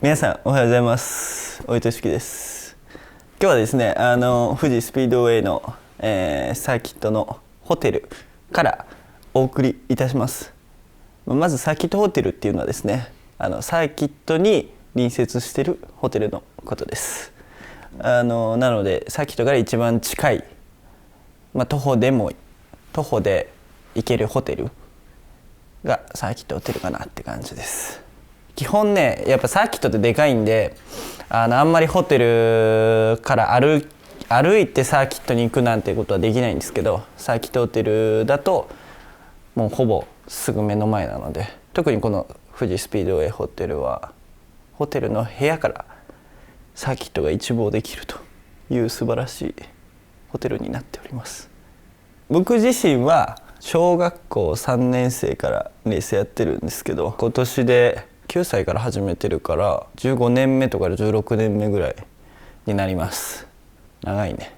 皆さんおはようございます。大井俊樹です。今日はですね、富士スピードウェイの、サーキットのホテルからお送りいたします。まずサーキットホテルっていうのはですね、サーキットに隣接しているホテルのことです。なのでサーキットから一番近い、徒歩で行けるホテルがサーキットホテルかなって感じです。基本ね、やっぱサーキットってでかいんで、あんまりホテルから歩いてサーキットに行くなんてことはできないんですけど、サーキットホテルだともうほぼすぐ目の前なので、特にこの富士スピードウェイホテルはホテルの部屋からサーキットが一望できるという素晴らしいホテルになっております。僕自身は小学校3年生からレースやってるんですけど、今年で9歳から始めてるから15年目とかで16年目ぐらいになります。長いね。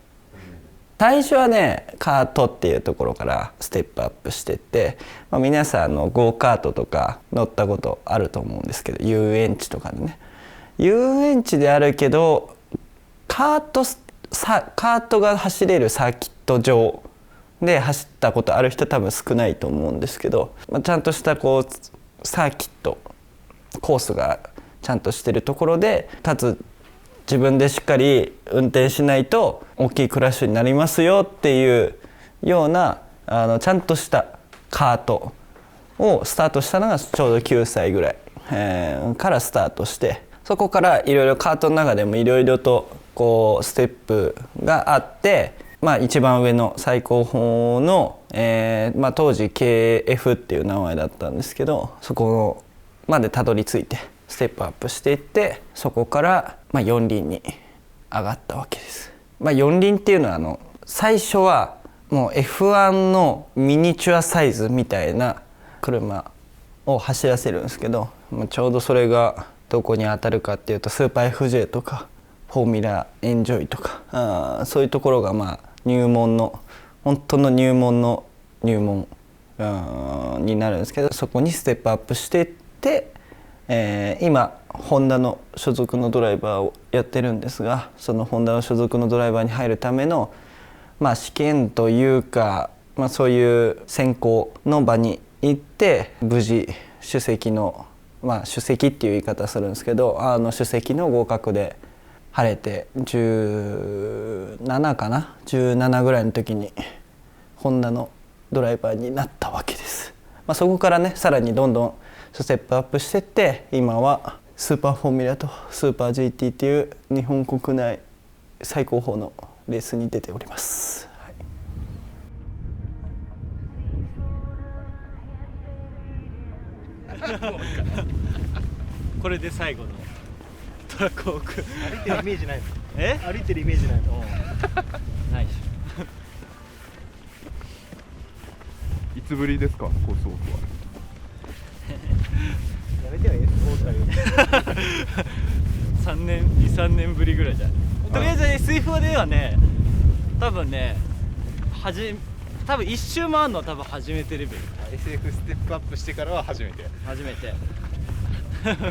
最初はね、カートっていうところからステップアップしてって、皆さんゴーカートとか乗ったことあると思うんですけど、遊園地とかでね、遊園地であるけどカートが走れるサーキット場で走ったことある人多分少ないと思うんですけど、ちゃんとしたサーキットコースがちゃんとしてるところで、かつ自分でしっかり運転しないと大きいクラッシュになりますよっていうようなちゃんとしたカートをスタートしたのがちょうど9歳ぐらい、からスタートして、そこからいろいろカートの中でもいろいろとステップがあって、一番上の最高峰の、当時 KF っていう名前だったんですけど、そこまでたどり着いてステップアップしていって、そこから4輪に上がったわけです。4輪っていうのは最初はもう F1 のミニチュアサイズみたいな車を走らせるんですけど、ちょうどそれがどこに当たるかっていうと、スーパー FJ とかフォーミュラエンジョイとか、そういうところが入門の本当の入門の入門になるんですけど、そこにステップアップしていって、今ホンダの所属のドライバーをやってるんですが、そのホンダの所属のドライバーに入るための、試験というか、そういう選考の場に行って、無事首席の首席っていう言い方するんですけど、首席の合格で晴れて、17かな、17ぐらいの時にホンダのドライバーになったわけです。そこからね、さらにどんどんステップアップしていって、今はスーパーフォーミュラとスーパー GT っていう日本国内最高峰のレースに出ております。これで最後のトラックウォーク。歩いてるイメージないの？え？歩いてるイメージないの？ないし。いつぶりですか、コースウォークは。やめてよ、3年ぶりぐらいじゃない。とりあえず SF ではね、多分一周回るのは多分初めてレベル。SF ステップアップしてからは初めて。だか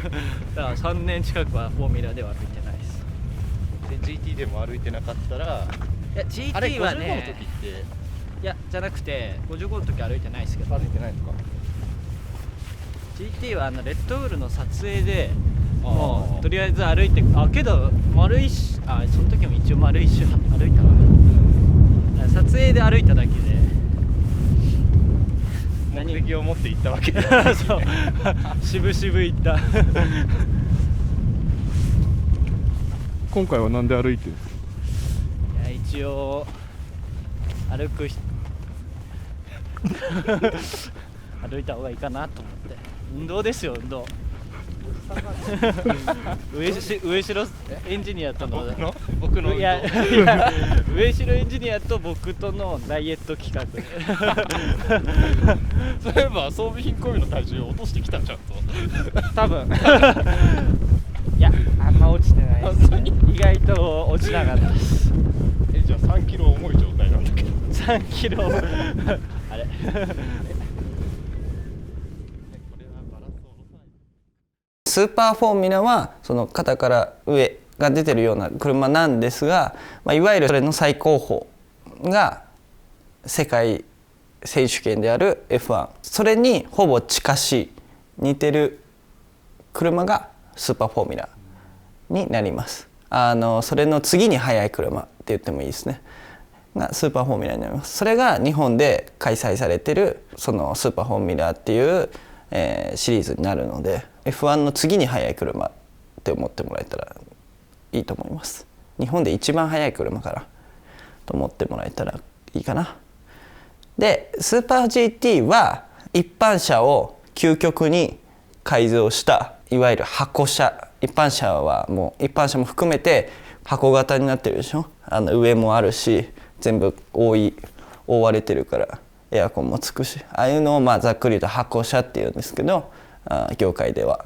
ら3年近くはフォーミュラでは歩いてないです。で GT でも歩いてなかったら、いや GT あれは55の時ね、っていやじゃなくて55の時歩いてないですけど、歩いてないのか。 GT はレッドウールの撮影でもうとりあえず歩いて、けど丸一その時も一応丸一周歩いたな。撮影で歩いただけで目的を持って行ったわけだ。そう渋々行った今回はなんで歩いてるんですか。いや一応歩いた方がいいかなと思って。運動ですよ、運動。上城エンジニアとの僕のいや上城エンジニアと僕とのダイエット企画そういえば装備品込みの体重を落としてきたんちゃうと。多分いや、あんま落ちてないですね。意外と落ちなかったです。じゃあ3キロ重い状態なんだけど。3キロあれスーパーフォーミュラはその肩から上が出てるような車なんですが、いわゆるそれの最高峰が世界選手権である F1、 それにほぼ近しい似てる車がスーパーフォーミュラになります。それの次に速い車って言ってもいいですねがスーパーフォーミュラになります。それが日本で開催されてるそのスーパーフォーミュラっていう、シリーズになるので F1 の次に速い車って思ってもらえたらいいと思います。日本で一番速い車からと思ってもらえたらいいかな。でスーパー GT は一般車を究極に改造したいわゆる箱車。一般車も含めて箱型になってるでしょ。上もあるし全部覆われてるからエアコンもつくし、ああいうのをざっくりと箱車っていうんですけど、業界では。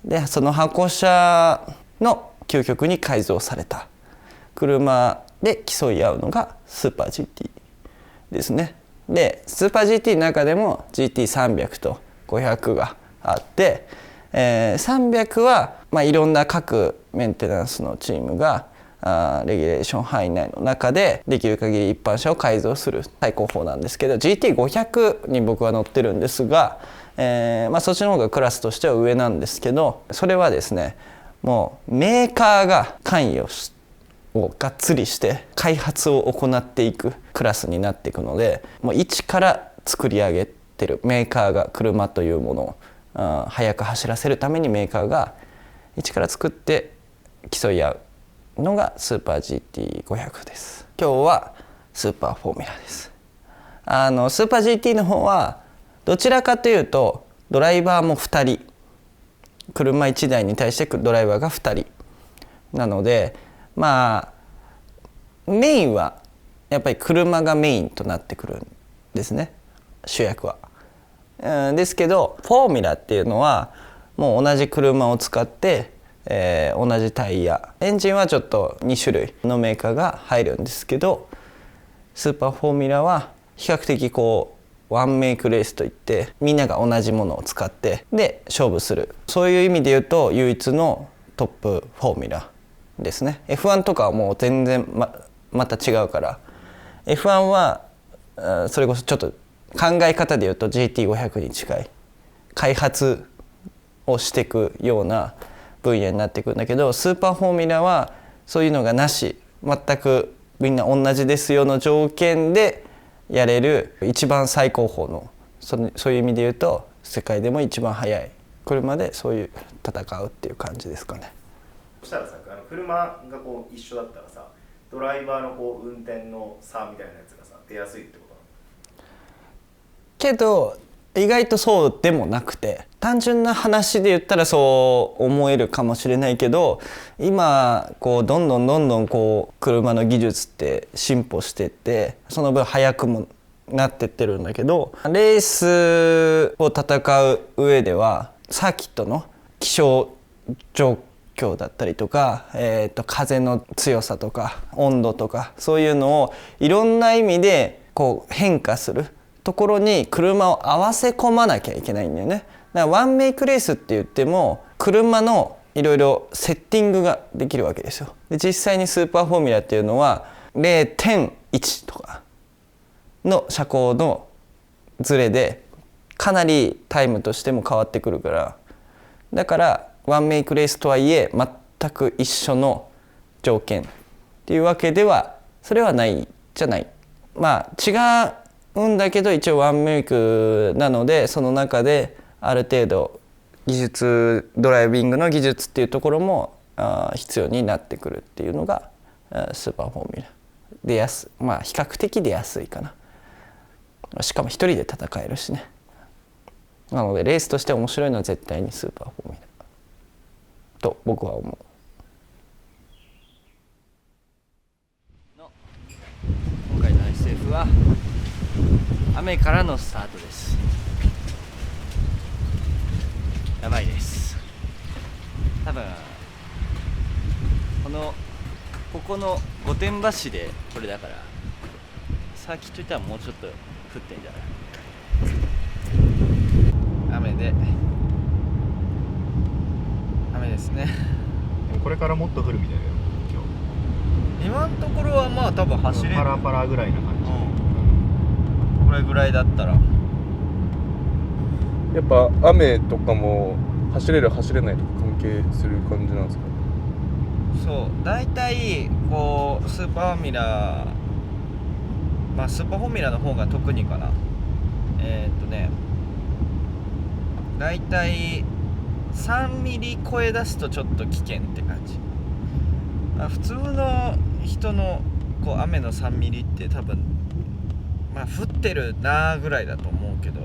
でその箱車の究極に改造された車で競い合うのがスーパー GT ですね。でスーパー GT の中でも GT300 と500があって、300はいろんな各メンテナンスのチームがレギュレーション範囲内の中でできる限り一般車を改造する最高峰なんですけど、 GT500 に僕は乗ってるんですが、そっちの方がクラスとしては上なんですけど、それはですねもうメーカーが関与をがっつりして開発を行っていくクラスになっていくので、もう一から作り上げてるメーカーが車というものを速く走らせるためにメーカーが一から作って競い合うのがスーパー GT500 です。今日はスーパーフォーミュラです。スーパー GT の方はどちらかというとドライバーも2人、車1台に対してドライバーが2人なので、メインはやっぱり車がメインとなってくるんですね、主役は。ですけどフォーミュラっていうのはもう同じ車を使って、同じタイヤ、エンジンはちょっと2種類のメーカーが入るんですけど、スーパーフォーミュラは比較的ワンメイクレースといってみんなが同じものを使ってで勝負する、そういう意味で言うと唯一のトップフォーミュラですね。 F1 とかはもう全然 また違うから、 F1 はそれこそちょっと考え方で言うと GT500 に近い開発をしていくような分野になっていくんだけど、スーパーフォーミュラはそういうのがなし、全くみんな同じですよの条件でやれる一番最高峰の、そういう意味で言うと世界でも一番速い車でそういう戦うっていう感じですかね。そしたらさ、車が一緒だったらさ、ドライバーの運転の差みたいなやつがさ出やすいってことなの？けど意外とそうでもなくて、単純な話で言ったらそう思えるかもしれないけど、今どんどん車の技術って進歩してって、その分速くもなってってるんだけど、レースを戦う上ではサーキットの気象状況だったりとか、風の強さとか温度とかそういうのをいろんな意味で変化するところに車を合わせ込まなきゃいけないんだよね。だからワンメイクレースって言っても車のいろいろセッティングができるわけですよ。で実際にスーパーフォーミュラっていうのは 0.1 とかの車高のズレでかなりタイムとしても変わってくるから、だからワンメイクレースとはいえ全く一緒の条件っていうわけではそれはないじゃない。違うんだけど一応ワンメイクなので、その中である程度技術、ドライビングの技術っていうところも必要になってくるっていうのがスーパーフォーミュラで比較的出やすいかな。しかも一人で戦えるしね。なのでレースとして面白いのは絶対にスーパーフォーミュラと僕は思う。今回の SF は雨からのスタートです。やばいです。多分ここの御殿場市でこれだから、サーキット行ったらもうちょっと降ってんじゃない？雨でですね。でもこれからもっと降るみたいだよ今今のところはまあ多分走れる、パラパラぐらいな感じ、これぐらいだったら。やっぱ雨とかも走れる走れないとか関係する感じなんですか？そう大体こうスーパーフォーミュラスーパーフォーミュラの方が特にかな。大体3ミリ超え出すとちょっと危険って感じ。普通の人のこう雨の3ミリって多分降ってるなぐらいだと思うけど、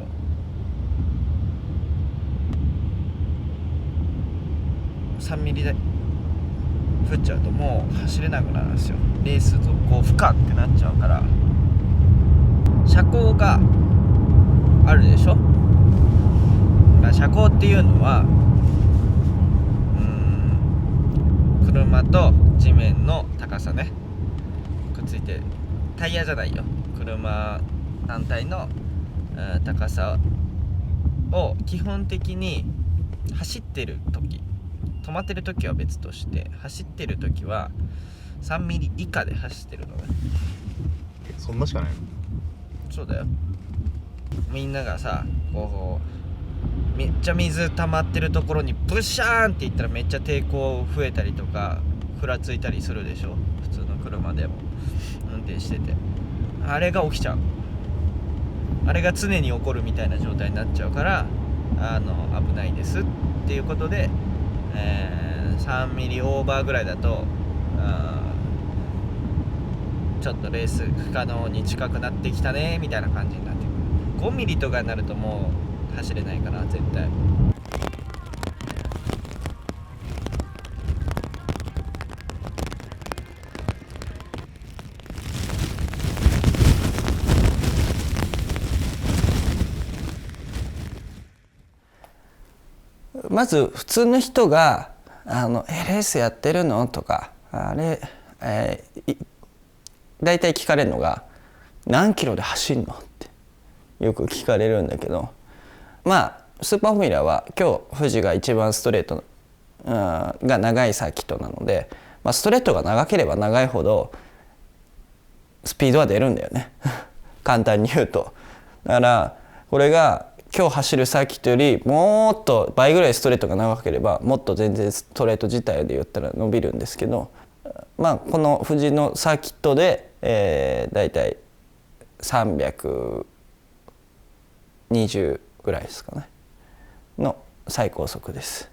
3ミリで降っちゃうともう走れなくなるんですよ。レース続行不可ってなっちゃうから。車高があるでしょ。車高っていうのは車と地面の高さね、くっついてタイヤじゃないよ、車単体の高さを基本的に走ってる時、止まってる時は別として走ってる時は3ミリ以下で走ってるのね。そんなしかないの？そうだよ。みんながさこうめっちゃ水溜まってるところにブシャーンっていったらめっちゃ抵抗増えたりとかふらついたりするでしょ、普通の車でも運転してて。あれが起きちゃう。あれが常に起こるみたいな状態になっちゃうから危ないですっていうことで、3ミリオーバーぐらいだとちょっとレース不可能に近くなってきたねみたいな感じになってくる。5ミリとかになるともう走れないから絶対。まず普通の人がレースやってるのとか大体聞かれるのが何キロで走るのってよく聞かれるんだけど、スーパーフォーミュラは今日富士が一番ストレートが長いサーキットなので、ストレートが長ければ長いほどスピードは出るんだよね簡単に言うと。だからこれが今日走るサーキットよりもっと倍ぐらいストレートが長ければもっと全然ストレート自体で言ったら伸びるんですけど、この富士のサーキットで、だいたい320ぐらいですかねの最高速です。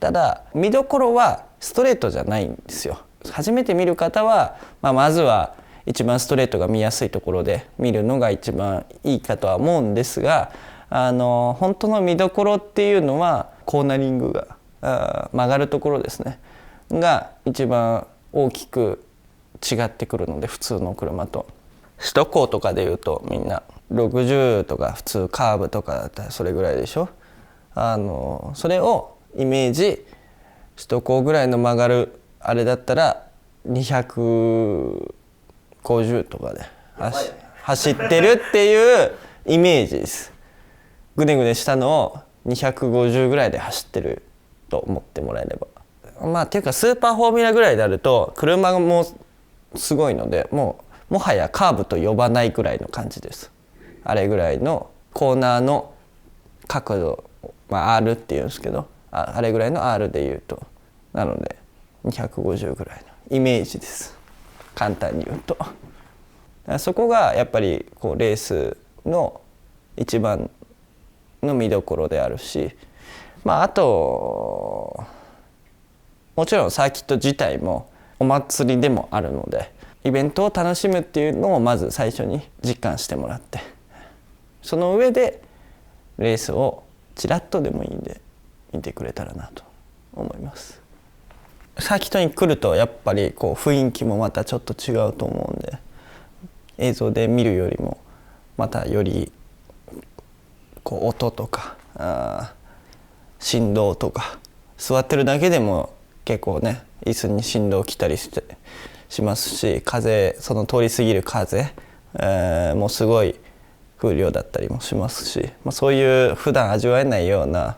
ただ見どころはストレートじゃないんですよ。初めて見る方は、まずは一番ストレートが見やすいところで見るのが一番いいかとは思うんですが、本当の見どころっていうのはコーナリングが曲がるところですねが一番大きく違ってくるので、普通の車と首都高とかでいうとみんな60とか普通カーブとかだったらそれぐらいでしょ。それをイメージ首都高ぐらいの曲がるあれだったら250とかで走ってるっていうイメージです。ぐねぐねしたのを250ぐらいで走ってると思ってもらえれば。っていうかスーパーフォーミュラぐらいになると車もすごいのでもはやカーブと呼ばないぐらいの感じです。あれぐらいのコーナーの角度、R っていうんですけど、あれぐらいの R で言うとなので250ぐらいのイメージです、簡単に言うと。そこがやっぱりこうレースの一番の見どころであるし、あともちろんサーキット自体もお祭りでもあるのでイベントを楽しむっていうのをまず最初に実感してもらって、その上でレースをちらっとでもいいんで見てくれたらなと思います。サーキットに来るとやっぱりこう雰囲気もまたちょっと違うと思うんで、映像で見るよりもまたよりこう音とか振動とか、座ってるだけでも結構ね椅子に振動きたりしますし、その通り過ぎる風、もすごい風量だったりもしますし、そういう普段味わえないような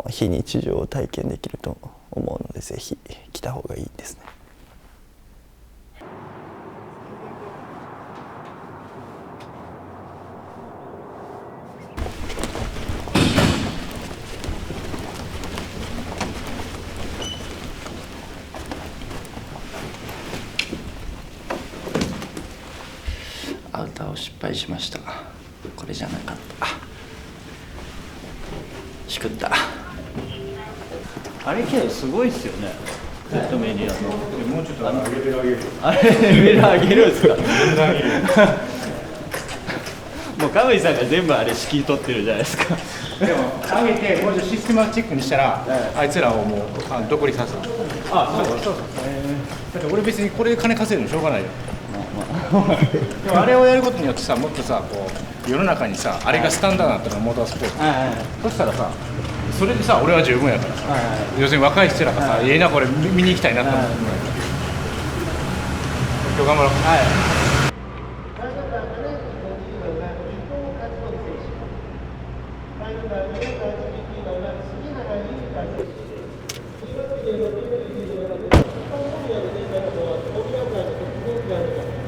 非日常を体験できると思うので、ぜひ来た方がいいですね。アウターを失敗しました。これじゃなかった。しくった。あれけどすごいっすよね。ネットメディアの。もうちょっとレベル上げる。あれレベル上げるんですか。もうカムイさんが全部あれ指揮取ってるじゃないですか。でも上げてもうちょっとシステマチックにしたら、あいつらをもう独立させた。そう。だって俺別にこれで金稼いでもしょうがないよ。でもあれをやることによってさ、もっとさこう世の中にさあれがスタンダードだったらモータースポーツ、そしたらさそれでさ俺は十分やからさ、要するに若い人らがさ、いいなこれ見に行きたいなと思って、今日頑張ろう。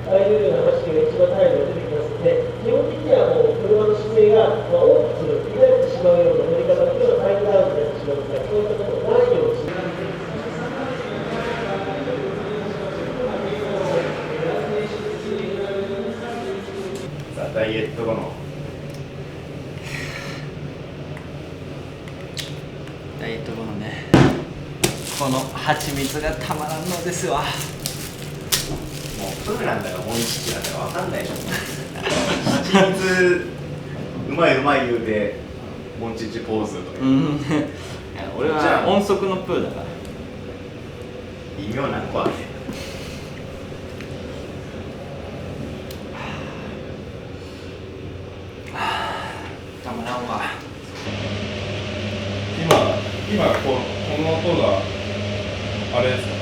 ああいうような話が一番大量に出てきますので、基本的にはもう車の姿勢が大きく乱れてしまうような乗り方というのはタイムダウンになってしまうので、そういったことがないようにします。ダイエット後のダイエット後のね、この蜂蜜がたまらんのですわ。もうプーなんだかモンチッチなんだか分かんないでしょ。蜂蜜うまいう言うてモンチッチポーズとか、俺は音速のプーだから。微妙な子はね。たまらんわ。今この音があれですかね、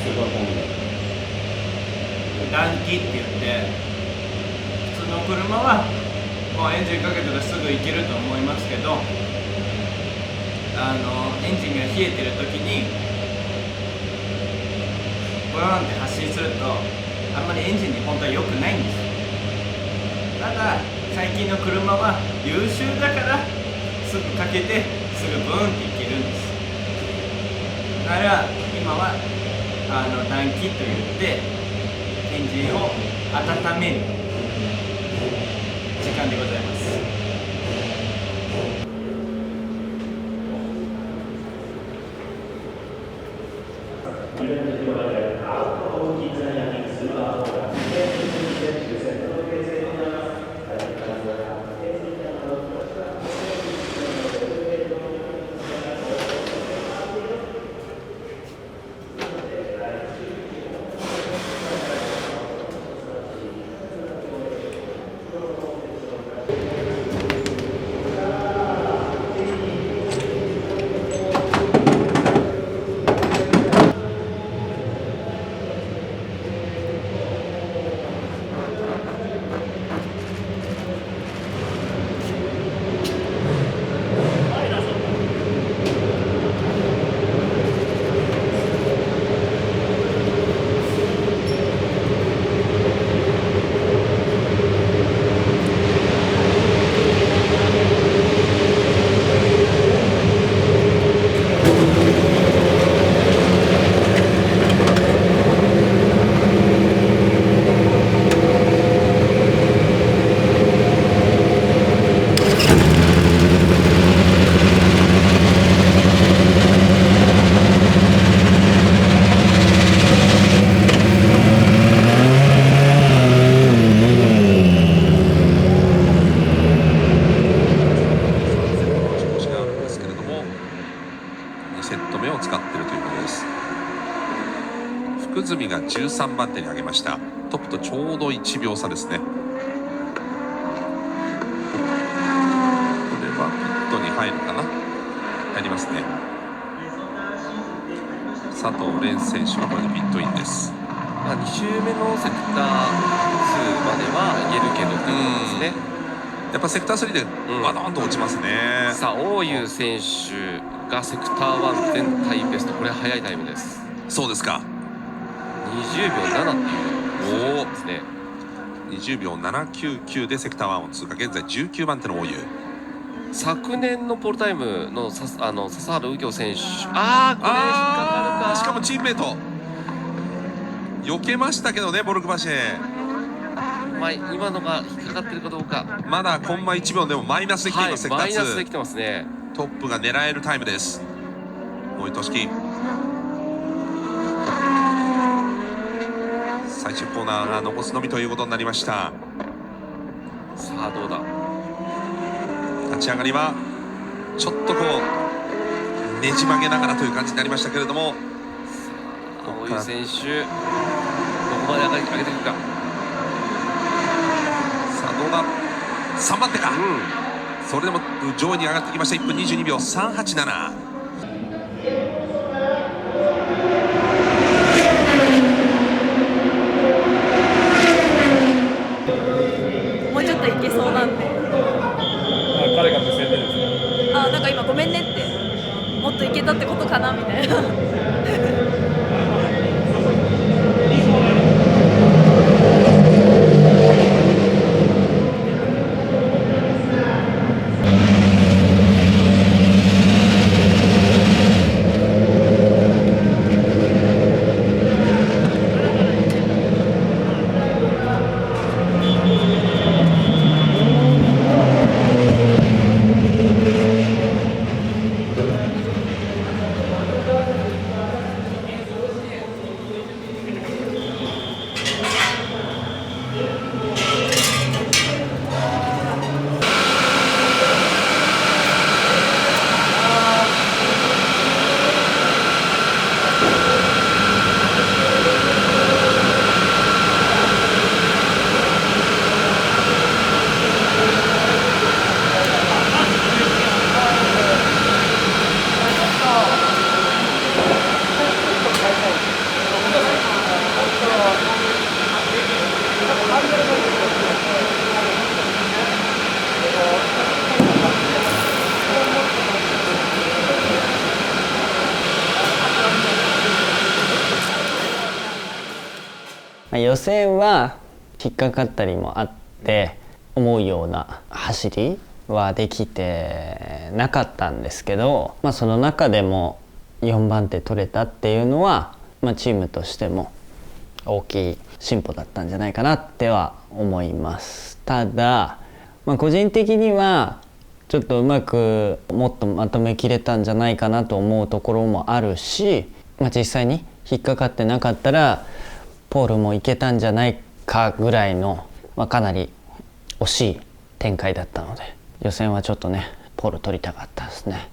スーパーコンビニ。暖気って言って普通の車はもうエンジンかけたらすぐ行けると思いますけど、エンジンが冷えてる時にブーンって発進するとあんまりエンジンに本当は良くないんです。ただ最近の車は優秀だからすぐかけてすぐブーンっていけるんです。だから今は暖気と言ってエンジンを温める時間でございます。福住が13番手に上げました。トップとちょうど1秒差ですね。これはピットに入るかな、入りますね。佐藤蓮選手はこれでピットインです。2周目のセクター2まではいけるけどってことですね。やっぱセクター3でバドーンと落ちますね。さあ王優選手がセクター1全体ベスト、これは速いタイムです。そうですか。20秒7っていうですね。20秒799でセクター1を通過。現在19番手の大湯。昨年のポールタイムの笹原右京選手、これ引っかかるか。しかもチームメイト避けましたけどね、ボルクバシェ。まあ、今のが引っかかってるかどうか。まだコンマ1秒でもマイナスできています、マイナスできてますね。トップが狙えるタイムです。大井俊樹。最終コーナーが残すのみということになりました。さあどうだ。立ち上がりはちょっとこうねじ曲げながらという感じになりましたけれども、大湯選手どこまで上げていくか。さあどうだ。3番手か、それでも上位に上がってきました。1分22秒387。もうちょっといけそうなんで。彼が目線でですね。なんか今ごめんねってもっといけたってことかなみたいな。予選は引っかかったりもあって思うような走りはできてなかったんですけど、その中でも4番手取れたっていうのは、チームとしても大きい進歩だったんじゃないかなっては思います。ただ、個人的にはちょっとうまくもっとまとめきれたんじゃないかなと思うところもあるし、実際に引っかかってなかったらポールもいけたんじゃないかぐらいの、かなり惜しい展開だったので、予選はちょっとねポール取りたかったですね。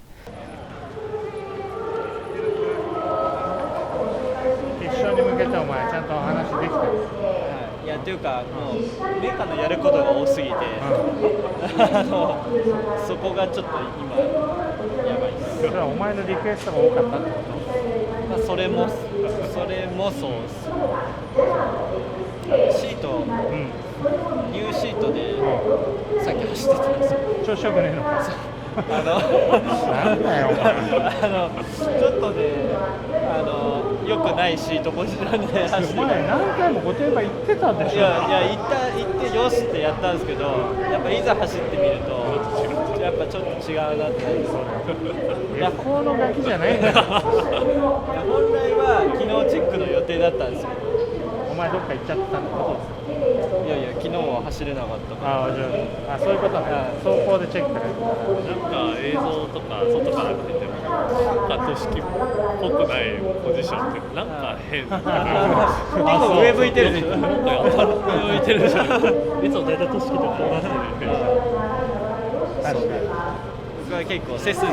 決勝に向けてお前ちゃんと話できてる。いやっていうかもうメカのやることが多すぎて、そこがちょっと今やばいです。それはお前のリクエストが多かったってこと？それもそうです。シート、ニューシートでさっき走ってたんですよ。調子よくねえのか。なんだよお前。ちょっとね良くないシートポジションで走ってた。お前何回も御殿場行ってたでしょ。いや行ってよしってやったんですけど、やっぱいざ走ってみるとやっぱちょっと違うなって。旅行のガキじゃないんだよ。本来は昨日チェックの予定だったんですよ。お前どっか行っちゃってたんだろ。いや昨日は走れなかったから。じゃあそういうことね。走行でチェックね。なんか映像とか外から見てても都市っぽくないポジションってなんか変。上向いてるね。上向いてるでしょ。いつも大体都市とかこうなってる。確かに。僕は結構背筋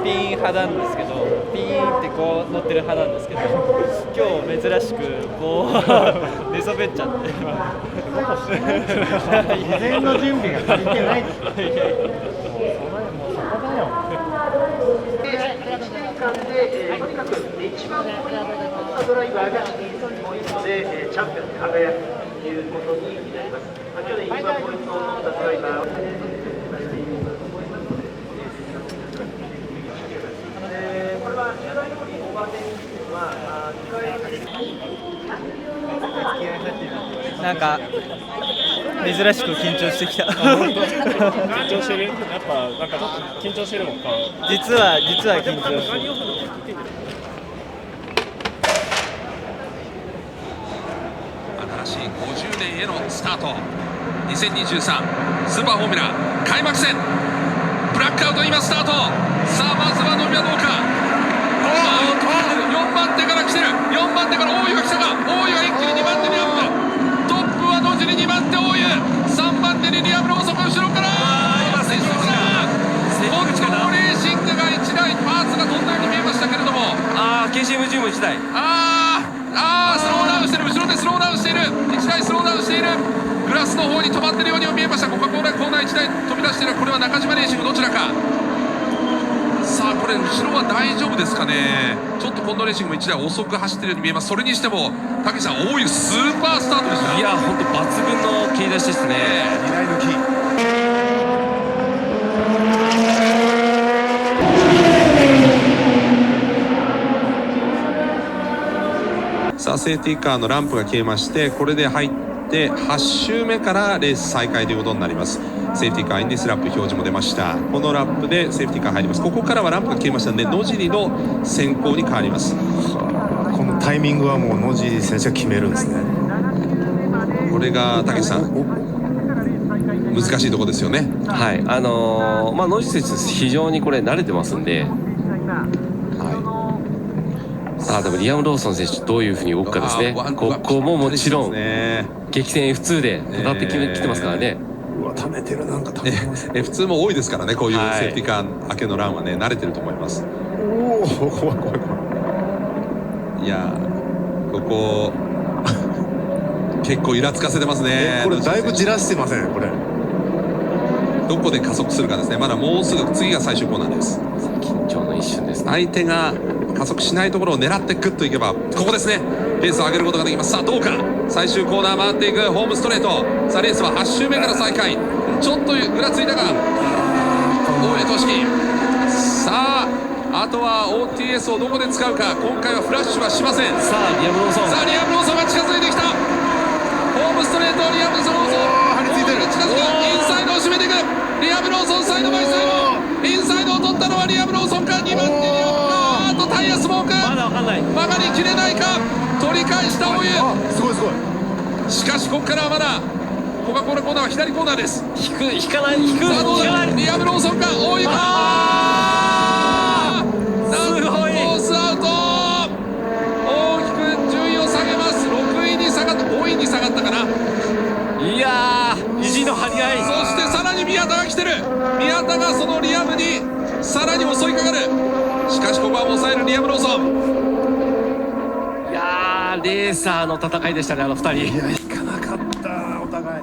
ピーン派なんですけど、ピーンってこう乗ってる派なんですけど、今日珍しくこう寝そべっちゃって。事前の準備が足りてない。もうそこだよ。1年間でとにかく一番ポイントを取ったドライバーがポイントでチャンピオンに輝くということになります。去年一番ポイントを取ったドライバーなんか珍しく緊張してきた。緊張してる？やっぱなんかちょっと緊張してるもん顔。実は緊張してる。新しい50年へのスタート。2023スーパーフォーミュラ開幕戦。ブラックアウト今スタート。さあまずは伸びはどうか。4番手から来てる。4番手から大湯が来たが、大湯が一気に2番手にアップ。トップは同時に2番手大湯、3番手にリアムローソンが後ろから今選手からコントローレーシングが1台パーツが飛んだように見えましたけれども、KCM10 も1台。スローダウンしてる。後ろでスローダウンしている。1台スローダウンしている。グラスの方に止まってるようにも見えました。コカ・コーラコーナー1台飛び出している。これは中島レーシングどちらか。さあこれ後ろは大丈夫ですかね。ちょっとコンドレーシングも1台遅く走ってるように見えます。それにしても武井さん、大湯スーパースタートでした。いや本当抜群の切り出しですね。2台抜き。さあセーフティーカーのランプが消えまして、これで入って8周目からレース再開ということになります。セーフティーカーインディスラップ表示も出ました。このラップでセーフティーカー入ります。ここからはランプが消えましたので野尻の先行に変わります。このタイミングはもう野尻選手が決めるんですね。これが武さん難しいところですよね。はい、野尻選手非常にこれ慣れてますんで、でもリアム・ローソン選手どういうふうに動くかですね。ここももちろん激戦 F2 で戦ってきてますからね。溜めてる。なんか溜めてます。F2 も多いですからね、こういうセーフティーカー明けのランはね慣れてると思います。おお怖い。いやここ結構イラつかせてますね。これだいぶじらしてませんこれ。どこで加速するかですね。まだもうすぐ次が最終コーナーです。緊張の一瞬ですね。相手が加速しないところを狙ってグッといけばここですね。ペースを上げることができます。さあどうか。最終コーナー回っていくホームストレート。さあレースは8周目から再開。ちょっとぐらついたが大江俊樹。さああとは OTS をどこで使うか。今回はフラッシュはしません。さあリアム・ローソンが近づいてきた。ホームストレートリアム・ローソン張り付いてる。近づく。インサイドを締めていく。リアム・ローソンサイドバイサイド。インサイドを取ったのはリアム・ローソンか。2番手にタイヤスモーク。まだわかんない。曲がりきれないか。取り返した大湯。すごい。しかしここからはまだコカ・コーラコーナーは左コーナーです。引かない。さあどうだ。リアム・ローソンか大湯か。なんとコースアウト。大きく順位を下げます。6位に下がった。5位に下がったかな。いやー意地の張り合い。そしてさらに宮田が来てる。宮田がそのリアムにさらに襲いかかる。しかしここは抑えるリアム・ローソン。いやーレーサーの戦いでしたね、あの2人。いや引かなかったお互い。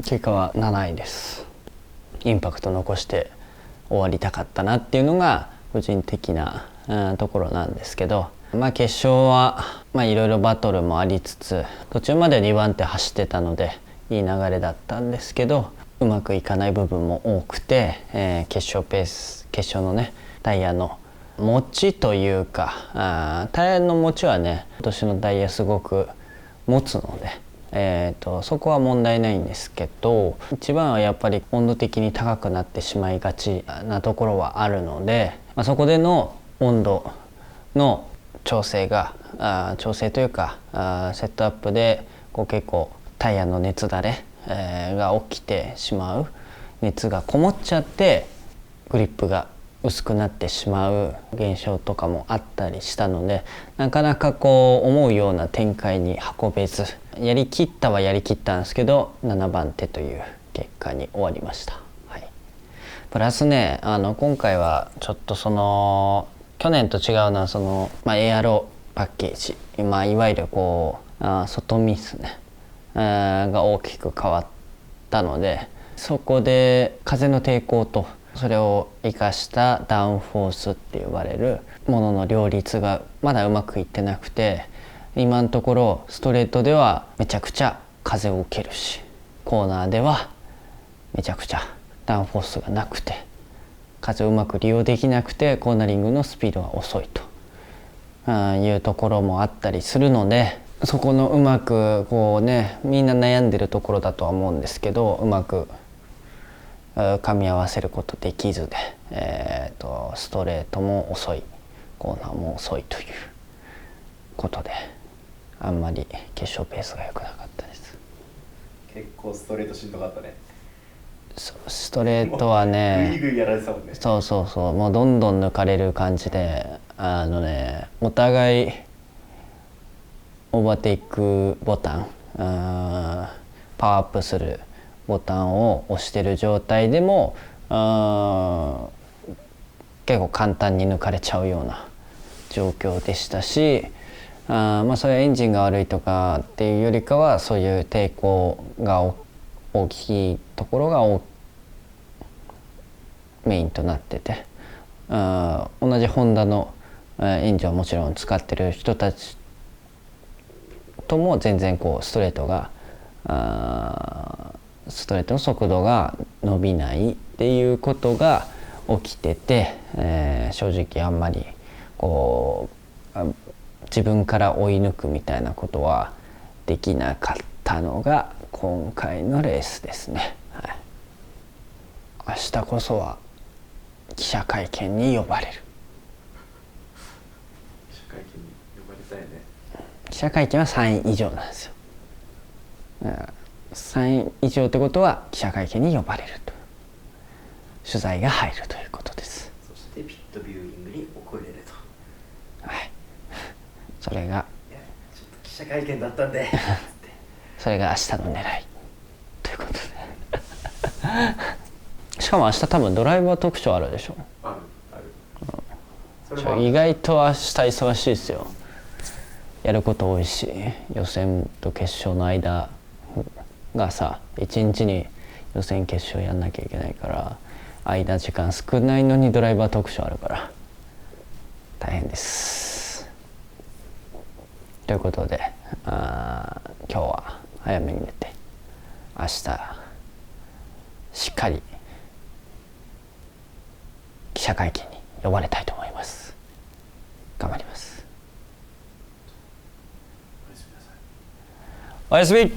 結果は7位です。インパクト残して終わりたかったなっていうのが個人的な、ところなんですけど、決勝はいろいろバトルもありつつ、途中まで2番手走ってたのでいい流れだったんですけど、うまくいかない部分も多くて、決勝のねタイヤの持ちというか、タイヤの持ちはね今年のタイヤすごく持つので、そこは問題ないんですけど、一番はやっぱり温度的に高くなってしまいがちなところはあるので、そこでの温度の調整というかセットアップで結構タイヤの熱だれ、が起きてしまう、熱がこもっちゃってグリップが薄くなってしまう現象とかもあったりしたので、なかなか思うような展開に運べず、やりきったはやりきったんですけど7番手という結果に終わりました。はい、プラスね今回はちょっと去年と違うのはエアロパッケージ、いわゆる外ミスね、が大きく変わったので、そこで風の抵抗とそれを生かしたダウンフォースって呼ばれるものの両立がまだうまくいってなくて、今のところストレートではめちゃくちゃ風を受けるし、コーナーではめちゃくちゃダウンフォースがなくて風をうまく利用できなくて、コーナリングのスピードが遅いというところもあったりするので、そこのうまくみんな悩んでるところだとは思うんですけど、うまく噛み合わせることできずで、ストレートも遅い、コーナーも遅いということで、あんまり決勝ペースが良くなかったです。結構ストレートしんどかったね。ストレートはね、グイグイやられてたもんね。そうもうどんどん抜かれる感じで、お互いオーバーテイクボタン、パワーアップするボタンを押してる状態でも結構簡単に抜かれちゃうような状況でしたし、それはエンジンが悪いとかっていうよりかは、そういう抵抗が大きいところがメインとなってて、同じホンダのエンジンをもちろん使ってる人たちとも全然ストレートの速度が伸びないっていうことが起きてて、正直あんまり自分から追い抜くみたいなことはできなかったのが今回のレースですね。はい、明日こそは記者会見に呼ばれる。記者会見に呼ばれたいね。記者会見は3位以上なんですよ。3位以上ってことは記者会見に呼ばれると、取材が入るということです。そしてピットビューイングに遅れると。はい。それがちょっと記者会見だったんでそれが明日の狙いということでしかも明日多分ドライバー特徴あるでしょ。ある。意外と明日忙しいですよ。やること多いし、予選と決勝の間がさ、1日に予選決勝やんなきゃいけないから、間時間少ないのにドライバー特徴あるから大変です。ということで、今日は早めに寝て、明日しっかり記者会見に呼ばれたいと思います。頑張ります。おやすみ。